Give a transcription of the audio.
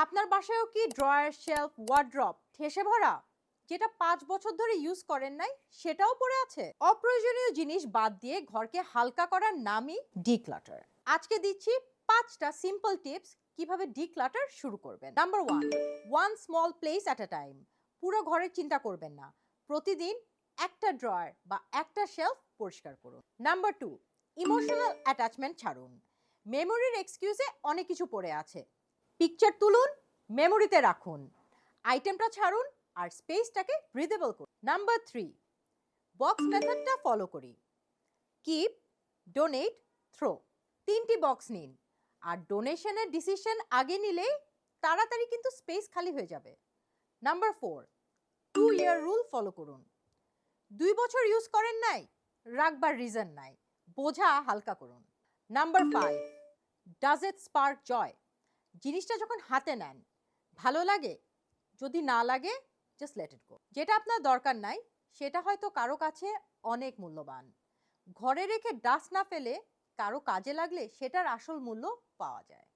আপনার বাসায়ও কি ড্রয়ার, শেলফ, ওয়ার্ড্রপ ঠেসে ভরা? যেটা ৫ বছর ধরে ইউজ করেন নাই সেটাও পড়ে আছে? অপ্রয়োজনীয় জিনিস বাদ দিয়ে ঘরকে হালকা করার নামই ডিক্লাটার। আজকে দিচ্ছি ৫টা সিম্পল টিপস কিভাবে ডিক্লাটার শুরু করবেন। Number 1, one small place at a time. পুরো ঘরের চিন্তা করবেন না। প্রতিদিন একটা ড্রয়ার বা একটা শেলফ পরিষ্কার করুন। নাম্বার 2, ইমোশনাল অ্যাটাচমেন্ট ছাড়ুন। মেমোরির এক্সকিউজে অনেক কিছু পড়ে আছে। পিকচার তুলুন, মেমোরিতে রাখুন। আইটেমটা ছাড়ুন আর স্পেসটাকে ব্রিদেবল করুন। নাম্বার 3, বক্স মেথডটা ফলো করি। Keep, donate, throw. 3টি বক্স নিন আর ডোনেশনের ডিসিশন আগে নিলেই তাড়াতাড়ি কিন্তু স্পেস খালি হয়ে যাবে। নাম্বার 4, 2 ইয়ার রুল ফলো করুন। 2 বছর ইউজ করেন নাই, রাখবার রিজন নাই, বোঝা হালকা করুন। নাম্বার 5, ডাজ ইট স্পার্ক জয়। জিনিসটা যখন হাতে নেন ভালো লাগে, যদি না লাগে জাস্ট লেট ইট গো। যেটা আপনার দরকার নাই সেটা হয়তো কারো কাছে অনেক মূল্যবান। ঘরে রেখে ডাস্ট না ফেলে কারো কাজে লাগলে সেটার আসল মূল্য পাওয়া যায়।